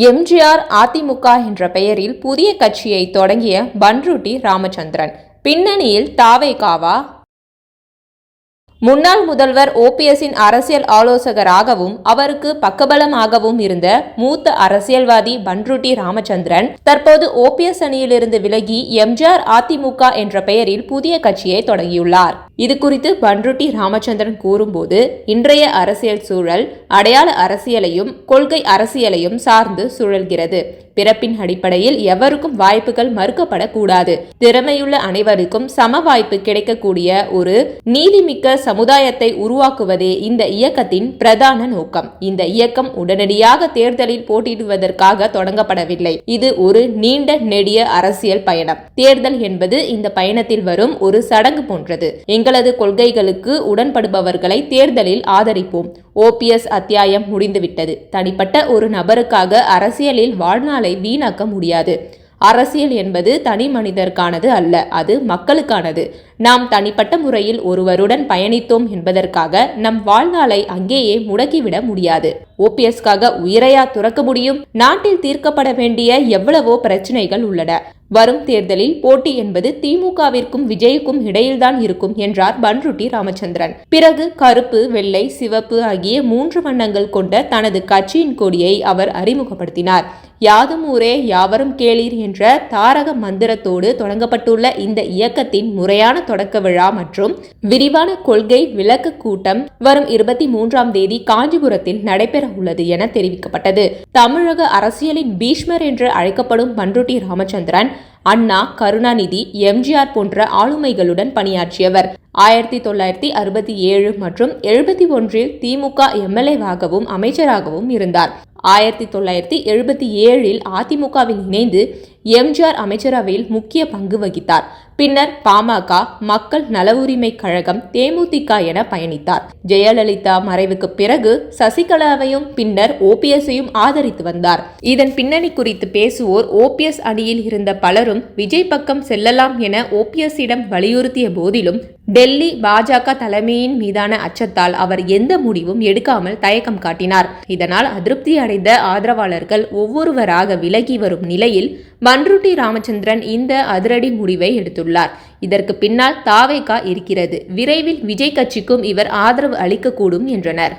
எம்ஜிஆர் அதிமுக என்ற பெயரில் புதிய கட்சியை தொடங்கிய பண்ருட்டி ராமச்சந்திரன் பின்னணியில் தாவேகாவா? முன்னாள் முதல்வர் ஓபிஎஸ்ஸின் அரசியல் ஆலோசகராகவும் அவருக்கு பக்கபலமாகவும் இருந்த மூத்த அரசியல்வாதி பண்ருட்டி ராமச்சந்திரன் தற்போது ஓபிஎஸ் அணியிலிருந்து விலகி எம்ஜிஆர் அதிமுக என்ற பெயரில் புதிய கட்சியை தொடங்கியுள்ளார். இது குறித்து பண்ருட்டி ராமச்சந்திரன் கூறும்போது, இன்றைய அரசியல் சூழல் அடையாள அரசியலையும் கொள்கை அரசியலையும் சார்ந்து சுழல்கிறது. பிறப்பின் அடிப்படையில் எவருக்கும் வாய்ப்புகள் மறுக்கப்படக்கூடாது. திறமையுள்ள அனைவருக்கும் சம வாய்ப்பு கிடைக்கக்கூடிய ஒரு நீதிமிக்க சமுதாயத்தை உருவாக்குவதே இந்த இயக்கத்தின் பிரதான நோக்கம். இந்த இயக்கம் உடனடியாக தேர்தலில் போட்டியிடுவதற்காக தொடங்கப்படவில்லை. இது ஒரு நீண்ட நெடிய அரசியல் பயணம். தேர்தல் என்பது இந்த பயணத்தில் வரும் ஒரு சடங்கு போன்றது. எங்களது கொள்கைகளுக்கு உடன்படுபவர்களை தேர்தலில் ஆதரிப்போம். ஓபிஎஸ் அத்தியாயம் முடிந்துவிட்டது. தனிப்பட்ட ஒரு நபருக்காக அரசியலில் வாழ்நாளை வீணாக்க முடியாது. அரசியல் என்பது தனி மனிதருக்கானது அல்ல, அது மக்களுக்கானது. நாம் தனிப்பட்ட முறையில் ஒருவருடன் பயணித்தோம் என்பதற்காக நம் வாழ்நாளை அங்கேயே முடக்கிவிட முடியாது. ஓபிஎஸ்காக உயிரையா துறக்க முடியும்? நாட்டில் தீர்க்கப்பட வேண்டிய எவ்வளவோ பிரச்சனைகள் உள்ளன. வரும் தேர்தலில் போட்டி என்பது திமுகவிற்கும் விஜய்க்கும் இடையில்தான் இருக்கும் என்றார் பண்ருட்டி ராமச்சந்திரன். பிறகு கருப்பு, வெள்ளை, சிவப்பு ஆகிய 3 வண்ணங்கள் கொண்ட தனது கட்சியின் கொடியை அவர் அறிமுகப்படுத்தினார். யாதும் ஊரே யாவரும் கேளீர் என்ற தாரக மந்திரத்தோடு தொடங்கப்பட்டுள்ள இந்த இயக்கத்தின் முறையான தொடக்க விழா மற்றும் விரிவான கொள்கை விளக்க கூட்டம் வரும் 23ஆம் தேதி காஞ்சிபுரத்தில் நடைபெற உள்ளது என தெரிவிக்கப்பட்டது. தமிழக அரசியலின் பீஷ்மர் என்று அழைக்கப்படும் பண்ருட்டி ராமச்சந்திரன் அண்ணா, கருணாநிதி, எம்ஜிஆர் போன்ற ஆளுமைகளுடன் பணியாற்றியவர். 1967 மற்றும் 71இல் திமுக எம்எல்ஏவாகவும் அமைச்சராகவும் இருந்தார். 1977இல் அதிமுகவில் இணைந்து எம்ஜிஆர் அமைச்சரவையில் முக்கிய பங்கு வகித்தார். பின்னர் பாமக, மக்கள் நல உரிமை கழகம், தேமுதிக என பயணித்தார். ஜெயலலிதா மறைவுக்கு பிறகு சசிகலாவையும் பின்னர் ஓபிஎஸ்ஸையும் ஆதரித்து வந்தார். இதன் பின்னணி குறித்து பேசுவோர் ஓபிஎஸ் அணியில் இருந்த பலரும் விஜய் பக்கம் செல்லலாம் என ஓபிஎஸ்ஸிடம் வலியுறுத்திய போதிலும் டெல்லி பாஜக தலைமையின் மீதான அச்சத்தால் அவர் எந்த முடிவும் எடுக்காமல் தயக்கம் காட்டினார். இதனால் அதிருப்தி அடைந்த ஆதரவாளர்கள் ஒவ்வொருவராக விலகி வரும் நிலையில் பண்ருட்டி ராமச்சந்திரன் இந்த அதிரடி முடிவை எடுத்துள்ளார். இதற்கு பின்னால் தாவேகா இருக்கிறது. விரைவில் விஜய் கட்சிக்கும் இவர் ஆதரவு அளிக்கக்கூடும் என்றனர்.